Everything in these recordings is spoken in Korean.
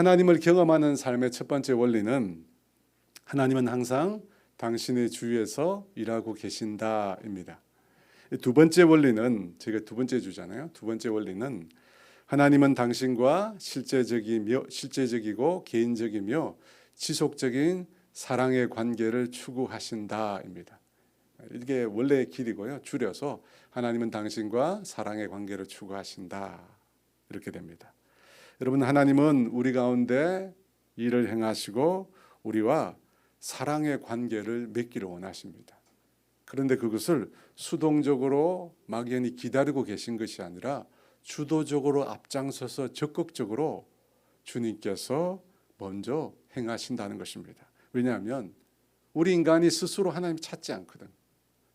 하나님을 경험하는 삶의 첫 번째 원리는 하나님은 항상 당신의 주위에서 일하고 계신다입니다. 두 번째 원리는 제가 두 번째 주잖아요. 두 번째 원리는 하나님은 당신과 실제적이고 개인적이며 지속적인 사랑의 관계를 추구하신다입니다. 이게 원래의 길이고요. 줄여서 하나님은 당신과 사랑의 관계를 추구하신다 이렇게 됩니다. 여러분, 하나님은 우리 가운데 일을 행하시고 우리와 사랑의 관계를 맺기를 원하십니다. 그런데 그것을 수동적으로 막연히 기다리고 계신 것이 아니라 주도적으로 앞장서서 적극적으로 주님께서 먼저 행하신다는 것입니다. 왜냐하면 우리 인간이 스스로 하나님을 찾지 않거든.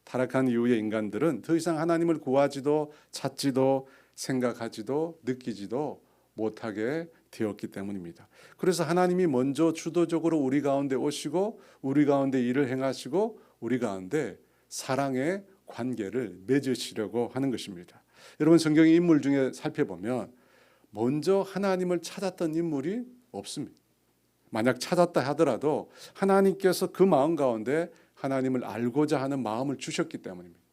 타락한 이후의 인간들은 더 이상 하나님을 구하지도 찾지도 생각하지도 느끼지도 못하게 되었기 때문입니다. 그래서 하나님이 먼저 주도적으로 우리 가운데 오시고 우리 가운데 일을 행하시고 우리 가운데 사랑의 관계를 맺으시려고 하는 것입니다. 여러분, 성경의 인물 중에 살펴보면 먼저 하나님을 찾았던 인물이 없습니다. 만약 찾았다 하더라도 하나님께서 그 마음 가운데 하나님을 알고자 하는 마음을 주셨기 때문입니다.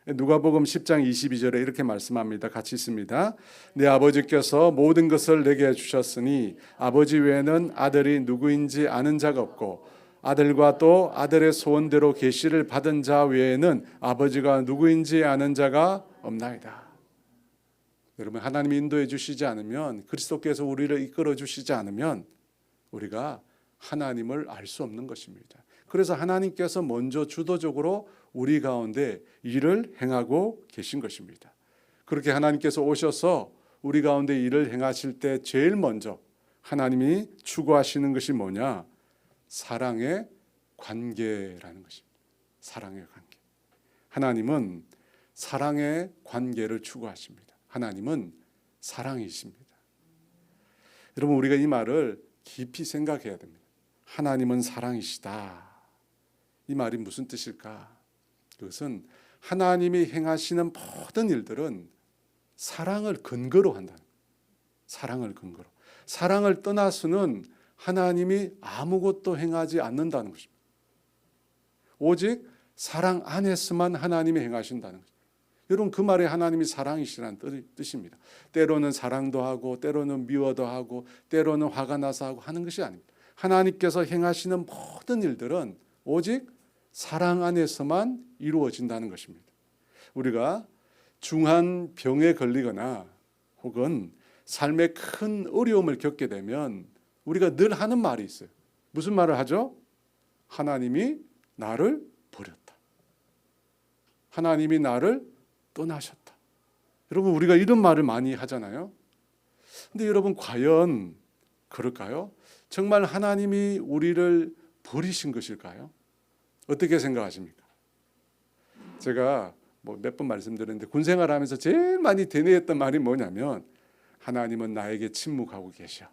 누가복음 10장 22절에 이렇게 말씀합니다. 같이 있습니다. 내 아버지께서 모든 것을 내게 주셨으니 아버지 외에는 아들이 누구인지 아는 자가 없고 아들과 또 아들의 소원대로 계시를 받은 자 외에는 아버지가 누구인지 아는 자가 없나이다. 여러분, 하나님이 인도해 주시지 않으면, 그리스도께서 우리를 이끌어 주시지 않으면 우리가 하나님을 알 수 없는 것입니다. 그래서 하나님께서 먼저 주도적으로 우리 가운데 일을 행하고 계신 것입니다. 그렇게 하나님께서 오셔서 우리 가운데 일을 행하실 때 제일 먼저 하나님이 추구하시는 것이 뭐냐? 사랑의 관계라는 것입니다. 사랑의 관계. 하나님은 사랑의 관계를 추구하십니다. 하나님은 사랑이십니다. 여러분, 우리가 이 말을 깊이 생각해야 됩니다. 하나님은 사랑이시다. 이 말이 무슨 뜻일까? 그것은 하나님이 행하시는 모든 일들은 사랑을 근거로 한다는 거예요. 사랑을 근거로. 사랑을 떠나서는 하나님이 아무것도 행하지 않는다는 것입니다. 오직 사랑 안에서만 하나님이 행하신다는 거죠. 여러분, 그 말에 하나님이 사랑이시라는 뜻입니다. 때로는 사랑도 하고 때로는 미워도 하고 때로는 화가 나서 하고 하는 것이 아닙니다. 하나님께서 행하시는 모든 일들은 오직 사랑 안에서만 이루어진다는 것입니다. 우리가 중한 병에 걸리거나 혹은 삶에 큰 어려움을 겪게 되면 우리가 늘 하는 말이 있어요. 무슨 말을 하죠? 하나님이 나를 버렸다. 하나님이 나를 떠나셨다. 여러분, 우리가 이런 말을 많이 하잖아요. 근데 여러분, 과연 그럴까요? 정말 하나님이 우리를 버리신 것일까요? 어떻게 생각하십니까? 제가 몇 번 말씀드렸는데 군 생활하면서 제일 많이 되뇌었던 말이 뭐냐면 하나님은 나에게 침묵하고 계셔.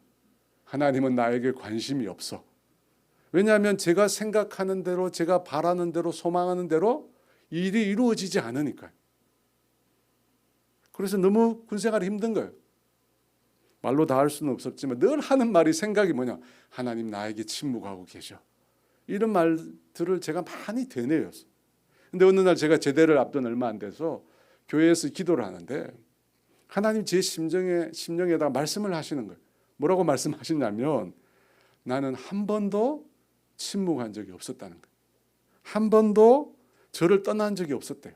하나님은 나에게 관심이 없어. 왜냐하면 제가 생각하는 대로, 제가 바라는 대로, 소망하는 대로 일이 이루어지지 않으니까요. 그래서 너무 군 생활이 힘든 거예요. 말로 다 할 수는 없었지만 늘 하는 말이, 생각이 뭐냐? 하나님 나에게 침묵하고 계셔. 이런 말들을 제가 많이 되뇌었어요. 근데 어느 날 제가 제대를 앞둔 얼마 안 돼서 교회에서 기도를 하는데 하나님 제 심령에다가 말씀을 하시는 거예요. 뭐라고 말씀하시냐면 나는 한 번도 침묵한 적이 없었다는 거예요. 한 번도 저를 떠난 적이 없었대요.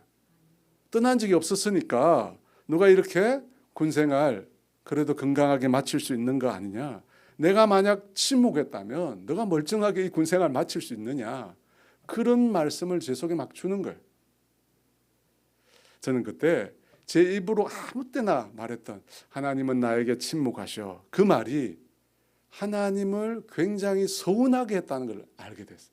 떠난 적이 없었으니까 누가 이렇게 군생활 그래도 건강하게 마칠 수 있는 거 아니냐. 내가 만약 침묵했다면 너가 멀쩡하게 이 군생활 마칠 수 있느냐. 그런 말씀을 제 속에 막 주는 거예요. 저는 그때 제 입으로 아무 때나 말했던 하나님은 나에게 침묵하셔. 그 말이 하나님을 굉장히 서운하게 했다는 걸 알게 됐어요.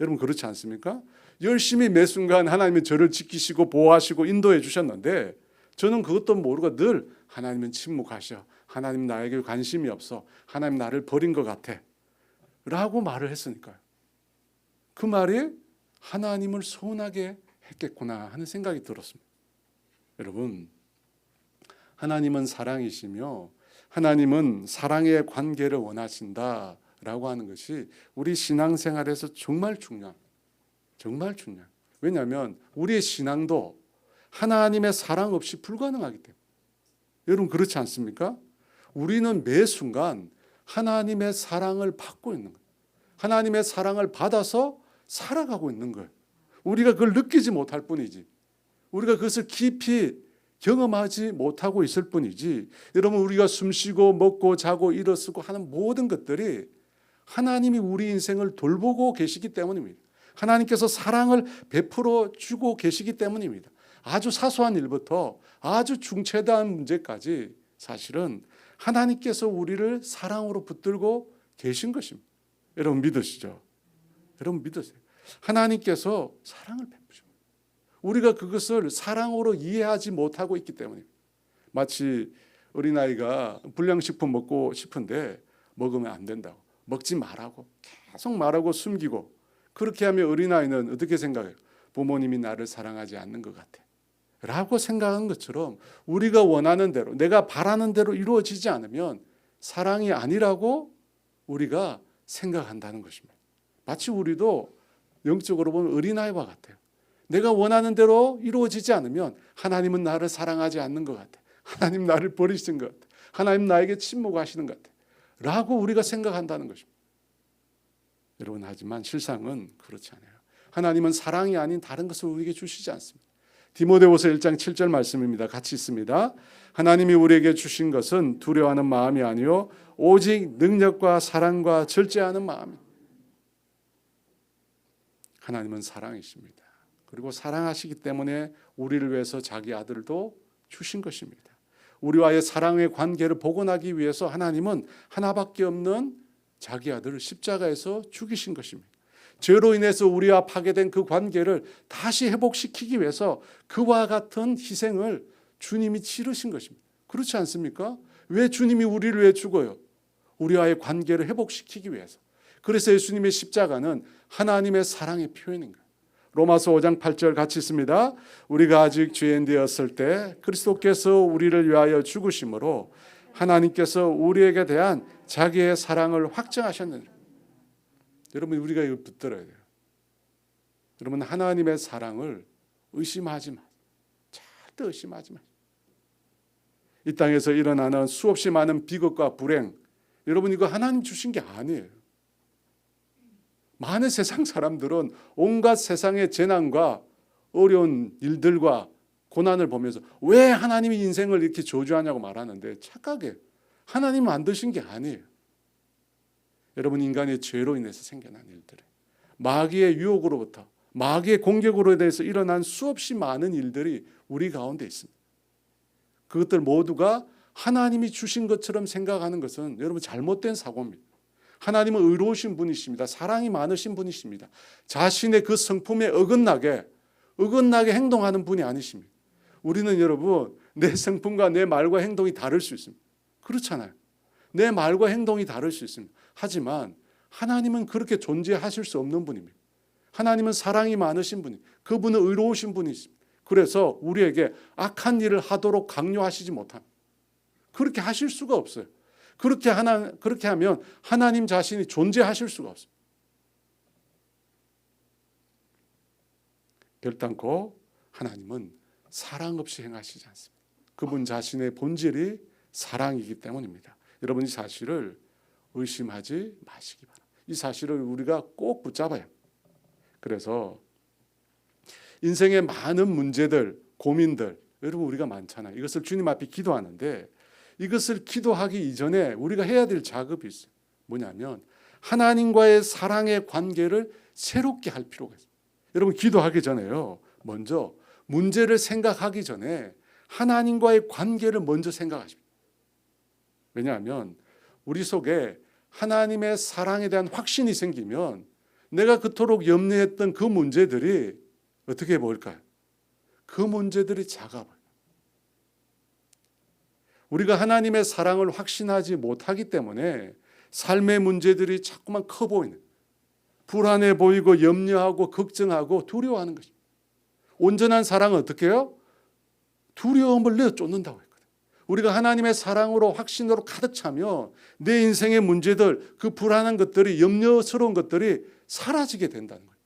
여러분, 그렇지 않습니까? 열심히 매 순간 하나님은 저를 지키시고 보호하시고 인도해 주셨는데 저는 그것도 모르고 늘 하나님은 침묵하셔. 하나님 나에게 관심이 없어. 하나님 나를 버린 것 같아. 라고 말을 했으니까요. 그 말이 하나님을 서운하게 했겠구나 하는 생각이 들었습니다. 여러분, 하나님은 사랑이시며 하나님은 사랑의 관계를 원하신다라고 하는 것이 우리 신앙생활에서 정말 중요합니다. 정말 중요합니다. 왜냐하면 우리의 신앙도 하나님의 사랑 없이 불가능하기 때문에. 여러분 그렇지 않습니까? 우리는 매 순간 하나님의 사랑을 받고 있는 거예요. 하나님의 사랑을 받아서 살아가고 있는 거예요. 우리가 그걸 느끼지 못할 뿐이지, 우리가 그것을 깊이 경험하지 못하고 있을 뿐이지, 여러분 우리가 숨쉬고 먹고 자고 일어서고 하는 모든 것들이 하나님이 우리 인생을 돌보고 계시기 때문입니다. 하나님께서 사랑을 베풀어 주고 계시기 때문입니다. 아주 사소한 일부터 아주 중차대한 문제까지 사실은 하나님께서 우리를 사랑으로 붙들고 계신 것입니다. 여러분 믿으시죠? 여러분 믿으세요? 하나님께서 사랑을 베푸십니다. 우리가 그것을 사랑으로 이해하지 못하고 있기 때문입니다. 마치 어린아이가 불량식품 먹고 싶은데 먹으면 안 된다고, 먹지 말라고 계속 말하고 숨기고, 그렇게 하면 어린아이는 어떻게 생각해요? 부모님이 나를 사랑하지 않는 것 같아 라고 생각한 것처럼, 우리가 원하는 대로, 내가 바라는 대로 이루어지지 않으면 사랑이 아니라고 우리가 생각한다는 것입니다. 마치 우리도 영적으로 보면 어린아이와 같아요. 내가 원하는 대로 이루어지지 않으면 하나님은 나를 사랑하지 않는 것 같아, 하나님 나를 버리신 것 같아, 하나님 나에게 침묵하시는 것 같아 라고 우리가 생각한다는 것입니다. 여러분, 하지만 실상은 그렇지 않아요. 하나님은 사랑이 아닌 다른 것을 우리에게 주시지 않습니다. 디모데후서 1장 7절 말씀입니다. 같이 있습니다. 하나님이 우리에게 주신 것은 두려워하는 마음이 아니요 오직 능력과 사랑과 절제하는 마음입니다. 하나님은 사랑이십니다. 그리고 사랑하시기 때문에 우리를 위해서 자기 아들도 주신 것입니다. 우리와의 사랑의 관계를 복원하기 위해서 하나님은 하나밖에 없는 자기 아들을 십자가에서 죽이신 것입니다. 죄로 인해서 우리와 파괴된 그 관계를 다시 회복시키기 위해서 그와 같은 희생을 주님이 치르신 것입니다. 그렇지 않습니까? 왜 주님이 우리를 위해 죽어요? 우리와의 관계를 회복시키기 위해서. 그래서 예수님의 십자가는 하나님의 사랑의 표현인 거예요. 로마서 5장 8절 같이 있습니다. 우리가 아직 죄인 되었을 때 그리스도께서 우리를 위하여 죽으심으로 하나님께서 우리에게 대한 자기의 사랑을 확증하셨느니라. 여러분, 우리가 이걸 붙들어야 돼요. 여러분, 하나님의 사랑을 의심하지 마. 절대 의심하지 마. 이 땅에서 일어나는 수없이 많은 비극과 불행, 여러분 이거 하나님 주신 게 아니에요. 많은 세상 사람들은 온갖 세상의 재난과 어려운 일들과 고난을 보면서 왜 하나님이 인생을 이렇게 저주하냐고 말하는데 착각해요. 하나님 만드신 게 아니에요. 여러분, 인간의 죄로 인해서 생겨난 일들, 마귀의 유혹으로부터, 마귀의 공격으로 대해서 일어난 수없이 많은 일들이 우리 가운데 있습니다. 그것들 모두가 하나님이 주신 것처럼 생각하는 것은 여러분 잘못된 사고입니다. 하나님은 의로우신 분이십니다. 사랑이 많으신 분이십니다. 자신의 그 성품에 어긋나게 행동하는 분이 아니십니다. 우리는 여러분 내 성품과 내 말과 행동이 다를 수 있습니다. 그렇잖아요. 내 말과 행동이 다를 수 있습니다. 하지만 하나님은 그렇게 존재하실 수 없는 분입니다. 하나님은 사랑이 많으신 분이, 그분은 의로우신 분이십니다. 그래서 우리에게 악한 일을 하도록 강요하시지 못합니다. 그렇게 하실 수가 없어요. 그렇게 하면 하나님 자신이 존재하실 수가 없어요. 결단코 하나님은 사랑 없이 행하시지 않습니다. 그분 자신의 본질이 사랑이기 때문입니다. 여러분, 이 사실을 의심하지 마시기 바랍니다. 이 사실을 우리가 꼭 붙잡아야 합니다. 그래서 인생의 많은 문제들, 고민들, 여러분 우리가 많잖아요. 이것을 주님 앞에 기도하는데, 이것을 기도하기 이전에 우리가 해야 될 작업이 있어요. 뭐냐면 하나님과의 사랑의 관계를 새롭게 할 필요가 있어요. 여러분, 기도하기 전에요, 먼저 문제를 생각하기 전에 하나님과의 관계를 먼저 생각하십니다. 왜냐하면 우리 속에 하나님의 사랑에 대한 확신이 생기면 내가 그토록 염려했던 그 문제들이 어떻게 보일까요? 그 문제들이 작아버려요. 우리가 하나님의 사랑을 확신하지 못하기 때문에 삶의 문제들이 자꾸만 커 보이는, 불안해 보이고 염려하고 걱정하고 두려워하는 것입니다. 온전한 사랑은 어떻게 해요? 두려움을 내어쫓는다고 했거든요. 우리가 하나님의 사랑으로 확신으로 가득 차면 내 인생의 문제들, 그 불안한 것들이, 염려스러운 것들이 사라지게 된다는 거예요.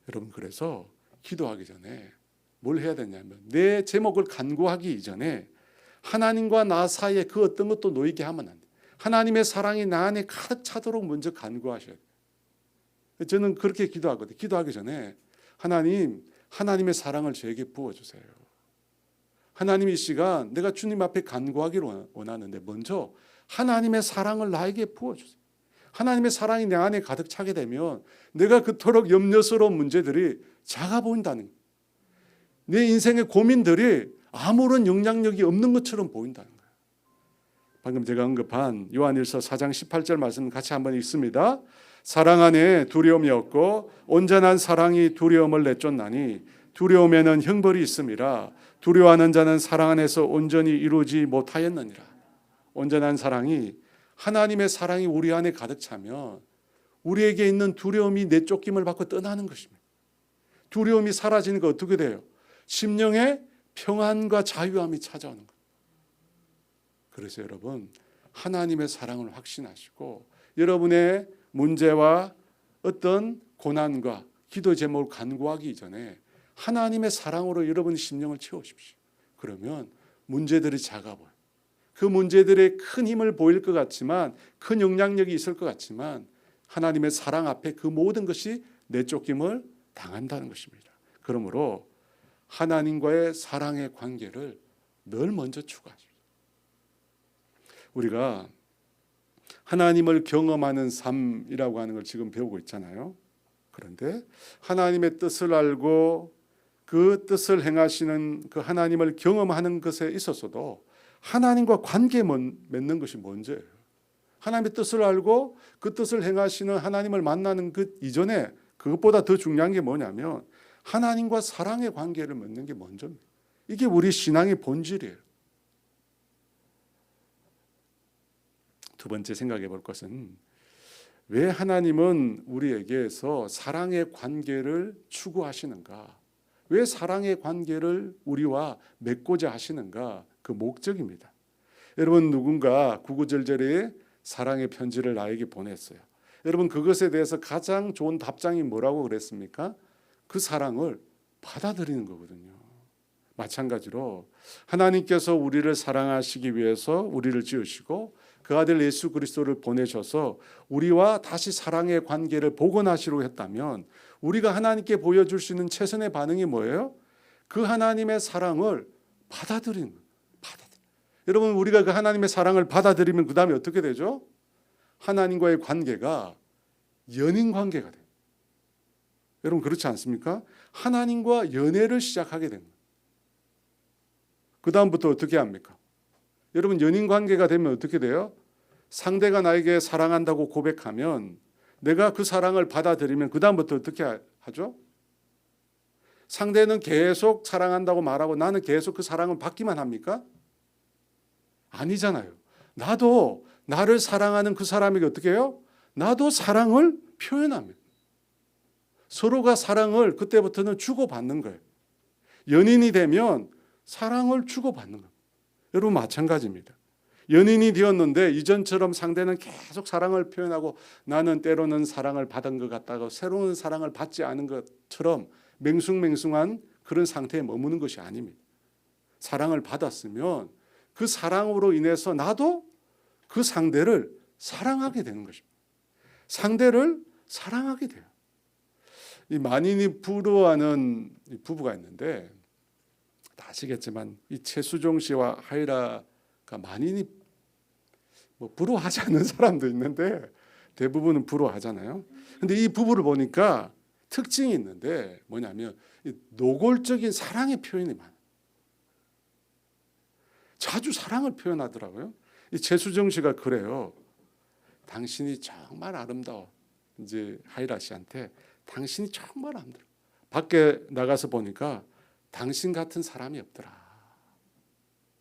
여러분, 그래서 기도하기 전에 뭘 해야 되냐면 내 제목을 간구하기 이전에 하나님과 나 사이에 그 어떤 것도 놓이게 하면 안 돼요. 하나님의 사랑이 나 안에 가득 차도록 먼저 간구하셔야 돼요. 저는 그렇게 기도하거든요. 기도하기 전에 하나님의 사랑을 저에게 부어주세요. 하나님, 이 시간 내가 주님 앞에 간구하기를 원하는데 먼저 하나님의 사랑을 나에게 부어주세요. 하나님의 사랑이 내 안에 가득 차게 되면 내가 그토록 염려스러운 문제들이 작아 보인다는 거예요. 내 인생의 고민들이 아무런 영향력이 없는 것처럼 보인다는 거예요. 방금 제가 언급한 요한일서 4장 18절 말씀 같이 한번 읽습니다. 사랑 안에 두려움이 없고 온전한 사랑이 두려움을 내쫓나니 두려움에는 형벌이 있음이라. 두려워하는 자는 사랑 안에서 온전히 이루지 못하였느니라. 온전한 사랑이, 하나님의 사랑이 우리 안에 가득 차면 우리에게 있는 두려움이 내쫓김을 받고 떠나는 것입니다. 두려움이 사라지니까 어떻게 돼요? 심령에 평안과 자유함이 찾아오는 거예요. 그래서 여러분, 하나님의 사랑을 확신하시고 여러분의 문제와 어떤 고난과 기도 제목을 간구하기 이전에 하나님의 사랑으로 여러분의 심령을 채우십시오. 그러면 문제들이 작아 보여요. 그 문제들에 큰 힘을 보일 것 같지만, 큰 영향력이 있을 것 같지만 하나님의 사랑 앞에 그 모든 것이 내쫓김을 당한다는 것입니다. 그러므로 하나님과의 사랑의 관계를 늘 먼저 추구하십시오. 우리가 하나님을 경험하는 삶이라고 하는 걸 지금 배우고 있잖아요. 그런데 하나님의 뜻을 알고 그 뜻을 행하시는 그 하나님을 경험하는 것에 있어서도 하나님과 관계 맺는 것이 먼저예요. 하나님의 뜻을 알고 그 뜻을 행하시는 하나님을 만나는 그 이전에 그것보다 더 중요한 게 뭐냐면 하나님과 사랑의 관계를 맺는 게 먼저입니다. 이게 우리 신앙의 본질이에요. 두 번째 생각해 볼 것은 왜 하나님은 우리에게서 사랑의 관계를 추구하시는가? 왜 사랑의 관계를 우리와 맺고자 하시는가? 그 목적입니다. 여러분, 누군가 구구절절히 사랑의 편지를 나에게 보냈어요. 여러분, 그것에 대해서 가장 좋은 답장이 뭐라고 그랬습니까? 그 사랑을 받아들이는 거거든요. 마찬가지로 하나님께서 우리를 사랑하시기 위해서 우리를 지으시고 그 아들 예수 그리스도를 보내셔서 우리와 다시 사랑의 관계를 복원하시려고 했다면 우리가 하나님께 보여줄 수 있는 최선의 반응이 뭐예요? 그 하나님의 사랑을 받아들이는 거예요. 여러분, 우리가 그 하나님의 사랑을 받아들이면 그 다음에 어떻게 되죠? 하나님과의 관계가 연인 관계가 돼요. 여러분, 그렇지 않습니까? 하나님과 연애를 시작하게 됩니다. 그 다음부터 어떻게 합니까? 여러분, 연인 관계가 되면 어떻게 돼요? 상대가 나에게 사랑한다고 고백하면 내가 그 사랑을 받아들이면 그 다음부터 어떻게 하죠? 상대는 계속 사랑한다고 말하고 나는 계속 그 사랑을 받기만 합니까? 아니잖아요. 나도 나를 사랑하는 그 사람에게 어떻게 해요? 나도 사랑을 표현합니다. 서로가 사랑을 그때부터는 주고받는 거예요. 연인이 되면 사랑을 주고받는 거예요. 여러분, 마찬가지입니다. 연인이 되었는데 이전처럼 상대는 계속 사랑을 표현하고 나는 때로는 사랑을 받은 것 같다고 새로운 사랑을 받지 않은 것처럼 맹숭맹숭한 그런 상태에 머무는 것이 아닙니다. 사랑을 받았으면 그 사랑으로 인해서 나도 그 상대를 사랑하게 되는 것입니다. 상대를 사랑하게 돼요. 이 만인이 부러워하는 부부가 있는데 다 아시겠지만 이 최수종 씨와 하이라가 만인이 부러워하지 않는 사람도 있는데 대부분은 부러워하잖아요. 근데 이 부부를 보니까 특징이 있는데 뭐냐면 노골적인 사랑의 표현이 많아요. 자주 사랑을 표현하더라고요. 이 최수정 씨가 그래요. 당신이 정말 아름다워. 이제 하이라 씨한테 당신이 정말 아름다워. 밖에 나가서 보니까 당신 같은 사람이 없더라.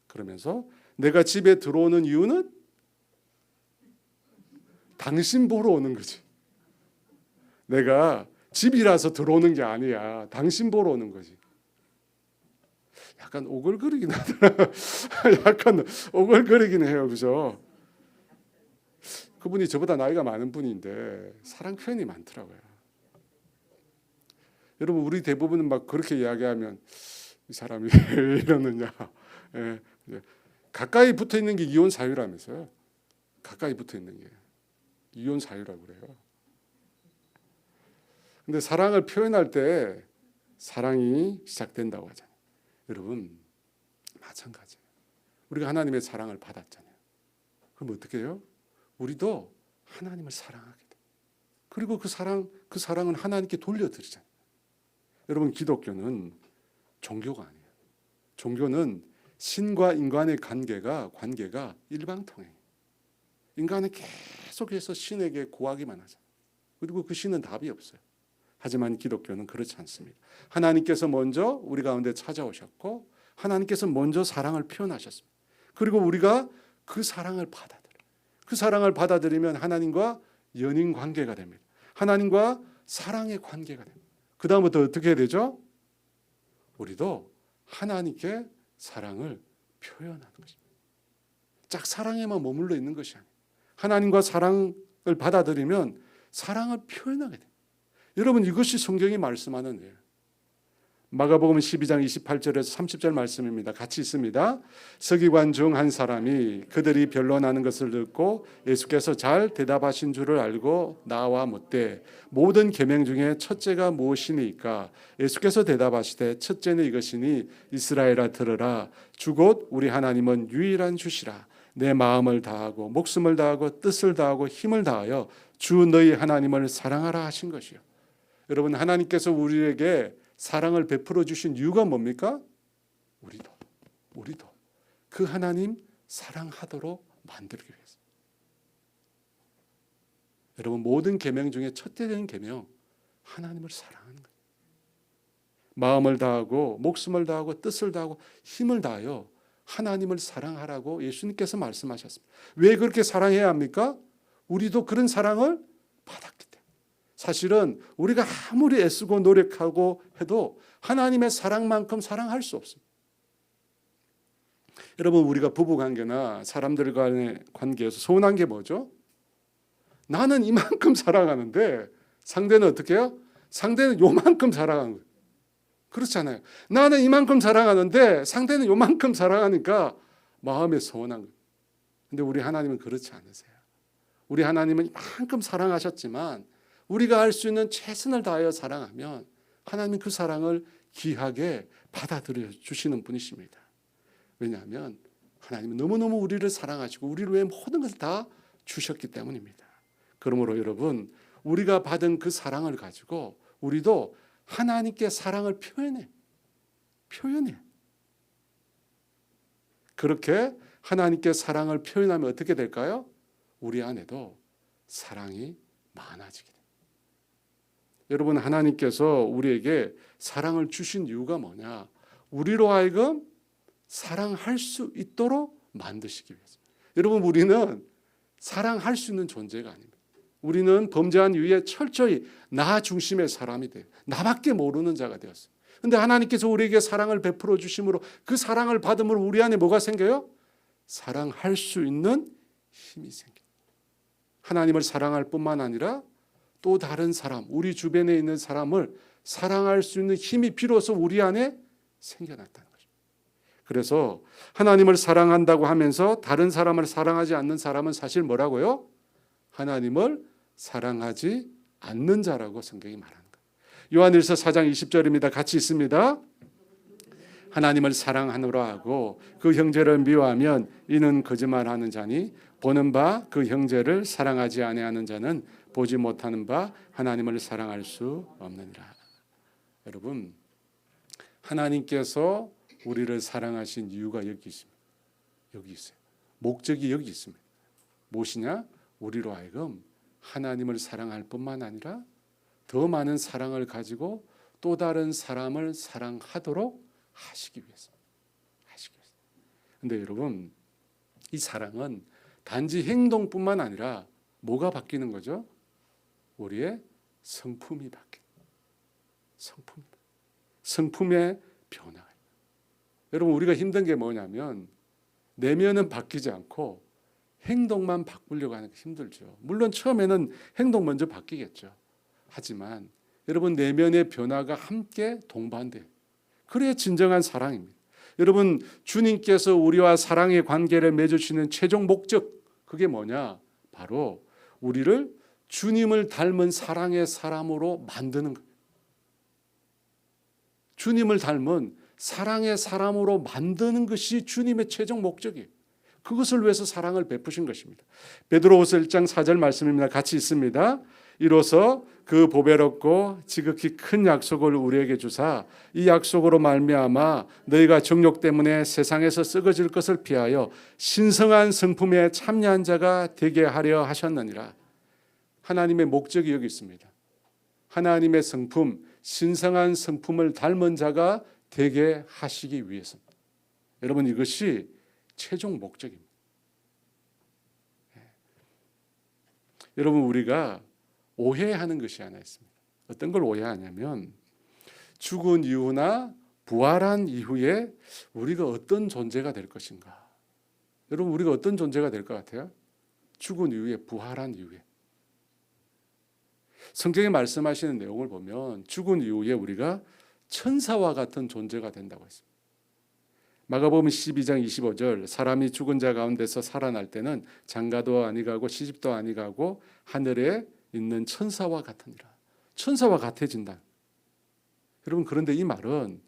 그러면서 내가 집에 들어오는 이유는 당신 보러 오는 거지. 내가 집이라서 들어오는 게 아니야. 당신 보러 오는 거지. 약간 오글거리긴 하더라고요. 약간 오글거리긴 해요. 그죠? 그분이 저보다 나이가 많은 분인데 사랑 표현이 많더라고요. 여러분 우리 대부분은 막 그렇게 이야기하면 이 사람이 왜 이러느냐. 예, 가까이 붙어 있는 게 이혼 사유라면서요. 가까이 붙어 있는 게 이혼 사유라고 그래요. 근데 사랑을 표현할 때 사랑이 시작된다고 하잖아요. 여러분 마찬가지예요. 우리가 하나님의 사랑을 받았잖아요. 그럼 어떻게 해요? 우리도 하나님을 사랑하게 돼요. 그리고 그 사랑은 하나님께 돌려드리잖아요. 여러분 기독교는 종교가 아니에요. 종교는 신과 인간의 관계가 일방통행이에요. 인간은 계속해서 신에게 구하기만 하죠. 그리고 그 신은 답이 없어요. 하지만 기독교는 그렇지 않습니다. 하나님께서 먼저 우리 가운데 찾아오셨고 하나님께서 먼저 사랑을 표현하셨습니다. 그리고 우리가 그 사랑을 받아들여요. 그 사랑을 받아들이면 하나님과 연인 관계가 됩니다. 하나님과 사랑의 관계가 됩니다. 그 다음부터 어떻게 해야 되죠? 우리도 하나님께 사랑을 표현하는 것입니다. 짝사랑에만 머물러 있는 것이 아니에요. 하나님과 사랑을 받아들이면 사랑을 표현하게 돼요. 여러분 이것이 성경이 말씀하는 거예요. 마가복음 12장 28절에서 30절 말씀입니다. 같이 있습니다. 서기관 중 한 사람이 그들이 변론하는 것을 듣고 예수께서 잘 대답하신 줄을 알고 나와 묻되 모든 계명 중에 첫째가 무엇이니까? 예수께서 대답하시되 첫째는 이것이니 이스라엘아 들으라. 주 곧 우리 하나님은 유일한 주시라. 내 마음을 다하고 목숨을 다하고 뜻을 다하고 힘을 다하여 주 너희 하나님을 사랑하라 하신 것이요. 여러분 하나님께서 우리에게 사랑을 베풀어 주신 이유가 뭡니까? 우리도 그 하나님 사랑하도록 만들기 위해서. 여러분 모든 계명 중에 첫째 되는 계명 하나님을 사랑하는 거예요. 마음을 다하고 목숨을 다하고 뜻을 다하고 힘을 다하여 하나님을 사랑하라고 예수님께서 말씀하셨습니다. 왜 그렇게 사랑해야 합니까? 우리도 그런 사랑을 받았기 때문에. 사실은 우리가 아무리 애쓰고 노력하고 해도 하나님의 사랑만큼 사랑할 수 없습니다. 여러분 우리가 부부관계나 사람들 간의 관계에서 서운한 게 뭐죠? 나는 이만큼 사랑하는데 상대는 어떻게 해요? 상대는 요만큼 사랑하는 거예요. 그렇잖아요. 나는 이만큼 사랑하는데 상대는 요만큼 사랑하니까 마음에 서운한 거예요. 근데 우리 하나님은 그렇지 않으세요. 우리 하나님은 이만큼 사랑하셨지만 우리가 할 수 있는 최선을 다하여 사랑하면 하나님은 그 사랑을 귀하게 받아들여 주시는 분이십니다. 왜냐하면 하나님은 너무너무 우리를 사랑하시고 우리를 위해 모든 것을 다 주셨기 때문입니다. 그러므로 여러분 우리가 받은 그 사랑을 가지고 우리도 하나님께 사랑을 표현해. 그렇게 하나님께 사랑을 표현하면 어떻게 될까요? 우리 안에도 사랑이 많아지게 됩니다. 여러분 하나님께서 우리에게 사랑을 주신 이유가 뭐냐? 우리로 하여금 사랑할 수 있도록 만드시기 위해서. 여러분 우리는 사랑할 수 있는 존재가 아닙니다. 우리는 범죄한 이후에 철저히 나 중심의 사람이 돼요. 나밖에 모르는 자가 되었어요. 그런데 하나님께서 우리에게 사랑을 베풀어 주심으로 그 사랑을 받음으로 우리 안에 뭐가 생겨요? 사랑할 수 있는 힘이 생겨요. 하나님을 사랑할 뿐만 아니라 또 다른 사람, 우리 주변에 있는 사람을 사랑할 수 있는 힘이 비로소 우리 안에 생겨났다는 거죠. 그래서 하나님을 사랑한다고 하면서 다른 사람을 사랑하지 않는 사람은 사실 뭐라고요? 하나님을 사랑하지 않는 자라고 성경이 말하는 거예요. 요한일서 4장 20절입니다. 같이 있습니다. 하나님을 사랑하노라 하고 그 형제를 미워하면 이는 거짓말하는 자니 보는 바 그 형제를 사랑하지 아니하는 자는 보지 못하는 바 하나님을 사랑할 수 없느니라. 여러분 하나님께서 우리를 사랑하신 이유가 여기 있습니다. 여기 있어요. 목적이 여기 있습니다. 무엇이냐? 우리로 하여금 하나님을 사랑할 뿐만 아니라 더 많은 사랑을 가지고 또 다른 사람을 사랑하도록 하시기 위해서. 그런데 여러분 이 사랑은 단지 행동뿐만 아니라 뭐가 바뀌는 거죠? 우리의 성품이 바뀌는 성품의 변화예요. 여러분 우리가 힘든 게 뭐냐면 내면은 바뀌지 않고 행동만 바꾸려고 하는 게 힘들죠. 물론 처음에는 행동 먼저 바뀌겠죠. 하지만 여러분 내면의 변화가 함께 동반돼요. 그래야 진정한 사랑입니다. 여러분 주님께서 우리와 사랑의 관계를 맺으시는 최종 목적 그게 뭐냐? 바로 우리를 주님을 닮은 사랑의 사람으로 만드는 거예요. 주님을 닮은 사랑의 사람으로 만드는 것이 주님의 최종 목적이에요. 그것을 위해서 사랑을 베푸신 것입니다. 베드로후서 1장 4절 말씀입니다. 같이 있습니다. 이로써 그 보배롭고 지극히 큰 약속을 우리에게 주사 이 약속으로 말미암아 너희가 정욕 때문에 세상에서 썩어질 것을 피하여 신성한 성품에 참여한 자가 되게 하려 하셨느니라. 하나님의 목적이 여기 있습니다. 하나님의 성품, 신성한 성품을 닮은 자가 되게 하시기 위해서입니다. 여러분 이것이 최종 목적입니다. 여러분 우리가 오해하는 것이 하나 있습니다. 어떤 걸 오해하냐면 죽은 이후나 부활한 이후에 우리가 어떤 존재가 될 것인가. 여러분 우리가 어떤 존재가 될 것 같아요? 죽은 이후에 부활한 이후에. 성경에 말씀하시는 내용을 보면 죽은 이후에 우리가 천사와 같은 존재가 된다고 했습니다. 마가복음 12장 25절 사람이 죽은 자 가운데서 살아날 때는 장가도 아니가고 시집도 아니가고 하늘에 있는 천사와 같으니라. 천사와 같아진다. 여러분 그런데 이 말은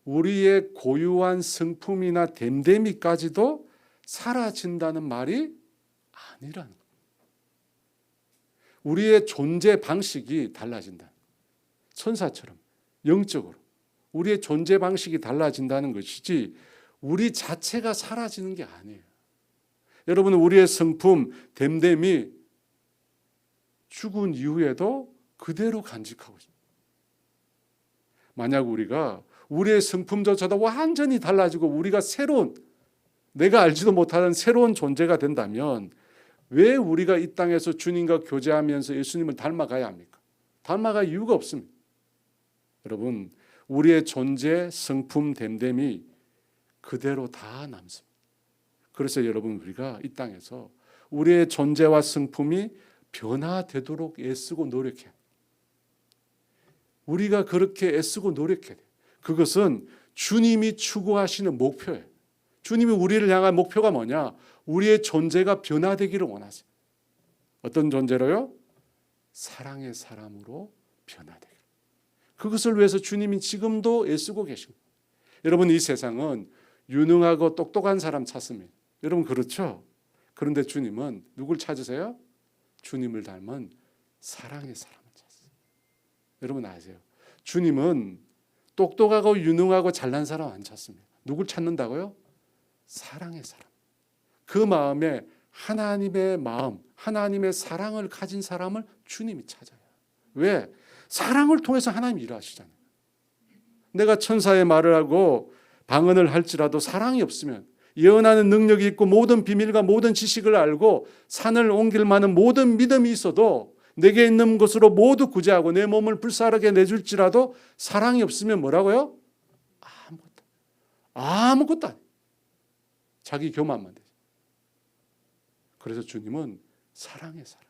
우리의 고유한 성품이나 됨됨이까지도 사라진다는 말이 아니라는 거예요. 우리의 존재 방식이 달라진다. 천사처럼 영적으로 우리의 존재 방식이 달라진다는 것이지 우리 자체가 사라지는 게 아니에요. 여러분 우리의 성품, 됨됨이 죽은 이후에도 그대로 간직하고 있습니다. 만약 우리가 우리의 성품조차도 완전히 달라지고 우리가 새로운 내가 알지도 못하는 새로운 존재가 된다면 왜 우리가 이 땅에서 주님과 교제하면서 예수님을 닮아가야 합니까? 닮아갈 이유가 없습니다. 여러분 우리의 존재, 성품, 됨됨이 그대로 다 남습니다. 그래서 여러분 우리가 이 땅에서 우리의 존재와 성품이 변화되도록 애쓰고 노력해요. 우리가 그렇게 애쓰고 노력해야 돼요. 그것은 주님이 추구하시는 목표예요. 주님이 우리를 향한 목표가 뭐냐? 우리의 존재가 변화되기를 원하세요. 어떤 존재로요? 사랑의 사람으로 변화되기를. 그것을 위해서 주님이 지금도 애쓰고 계십니다. 여러분 이 세상은 유능하고 똑똑한 사람 찾습니다. 여러분 그렇죠? 그런데 주님은 누굴 찾으세요? 주님을 닮은 사랑의 사람을 찾으세요. 여러분 아세요? 주님은 똑똑하고 유능하고 잘난 사람 안 찾습니다. 누굴 찾는다고요? 사랑의 사람. 그 마음에 하나님의 마음, 하나님의 사랑을 가진 사람을 주님이 찾아요. 왜? 사랑을 통해서 하나님이 일하시잖아요. 내가 천사의 말을 하고 방언을 할지라도 사랑이 없으면 예언하는 능력이 있고 모든 비밀과 모든 지식을 알고 산을 옮길 만한 모든 믿음이 있어도 내게 있는 것으로 모두 구제하고 내 몸을 불사르게 내줄지라도 사랑이 없으면 뭐라고요? 아무것도 아니에요. 자기 교만만 되죠. 그래서 주님은 사랑의 사람.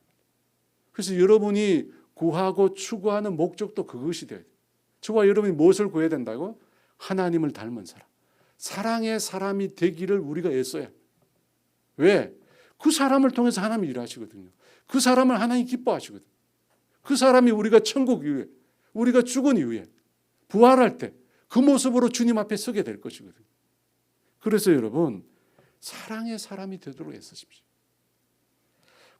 그래서 여러분이 구하고 추구하는 목적도 그것이 돼야 돼요. 저와 여러분이 무엇을 구해야 된다고? 하나님을 닮은 사람. 사랑의 사람이 되기를 우리가 애써야 해요. 왜? 그 사람을 통해서 하나님이 일하시거든요. 그 사람을 하나님이 기뻐하시거든요. 그 사람이 우리가 천국 이후에 우리가 죽은 이후에 부활할 때 그 모습으로 주님 앞에 서게 될 것이거든요. 그래서 여러분 사랑의 사람이 되도록 애쓰십시오.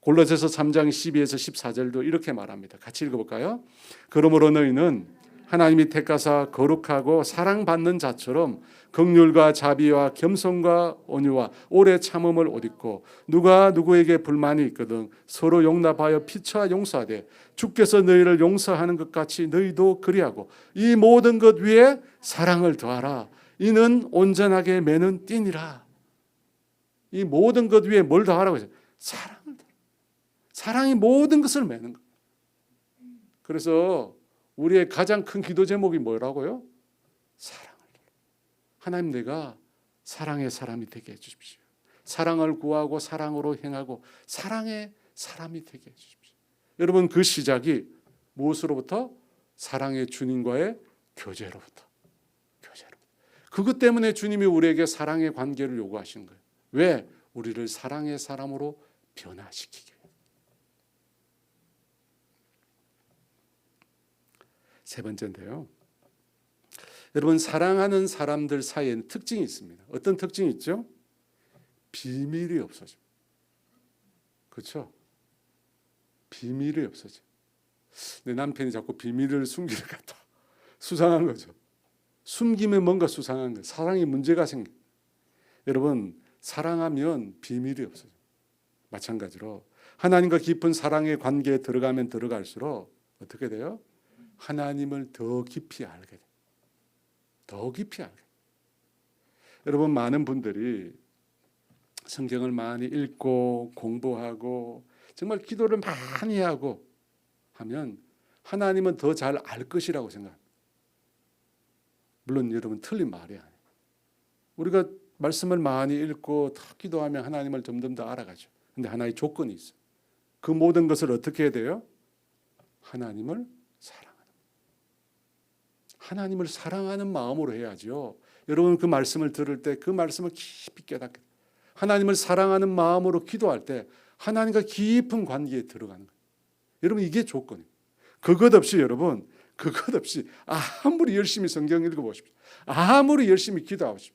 골로새서 3장 12에서 14절도 이렇게 말합니다. 같이 읽어볼까요? 그러므로 너희는 하나님이 택하사 거룩하고 사랑받는 자처럼 긍휼과 자비와 겸손과 온유와 오래 참음을 옷 입고 누가 누구에게 불만이 있거든 서로 용납하여 피차 용서하되 주께서 너희를 용서하는 것 같이 너희도 그리하고 이 모든 것 위에 사랑을 더하라. 이는 온전하게 매는 띠니라. 이 모든 것 위에 뭘 더하라고 했어요? 사랑을 더하라. 사랑이 모든 것을 매는 거예요. 그래서 우리의 가장 큰 기도 제목이 뭐라고요? 사랑을. 하나님 내가 사랑의 사람이 되게 해주십시오. 사랑을 구하고 사랑으로 행하고 사랑의 사람이 되게 해주십시오. 여러분, 그 시작이 무엇으로부터? 사랑의 주님과의 교제로부터. 그것 때문에 주님이 우리에게 사랑의 관계를 요구하시는 거예요. 왜? 우리를 사랑의 사람으로 변화시키기 위해. 세 번째인데요. 여러분, 사랑하는 사람들 사이에는 특징이 있습니다. 어떤 특징이 있죠? 비밀이 없어져. 그렇죠? 비밀이 없어져. 내 남편이 자꾸 비밀을 숨기는 것 같다. 수상한 거죠. 숨기면 뭔가 수상한 거예요. 사랑에 문제가 생겨. 여러분, 사랑하면 비밀이 없어져. 마찬가지로 하나님과 깊은 사랑의 관계에 들어가면 들어갈수록 어떻게 돼요? 하나님을 더 깊이 알게 돼요. 더 깊이 알게 돼요. 여러분, 많은 분들이 성경을 많이 읽고 공부하고 정말 기도를 많이 하고 하면 하나님은 더 잘 알 것이라고 생각합니다. 물론 여러분, 틀린 말이 아니에요. 우리가 말씀을 많이 읽고 더 기도하면 하나님을 점점 더 알아가죠. 그런데 하나의 조건이 있어요. 그 모든 것을 어떻게 해야 돼요? 하나님을 사랑하는. 하나님을 사랑하는 마음으로 해야죠. 여러분, 그 말씀을 들을 때 그 말씀을 깊이 깨닫게 돼요. 하나님을 사랑하는 마음으로 기도할 때 하나님과 깊은 관계에 들어가는 거예요. 여러분, 이게 조건이에요. 그것 없이 여러분, 그것 없이 아무리 열심히 성경 읽어보십시오. 아무리 열심히 기도하십시오.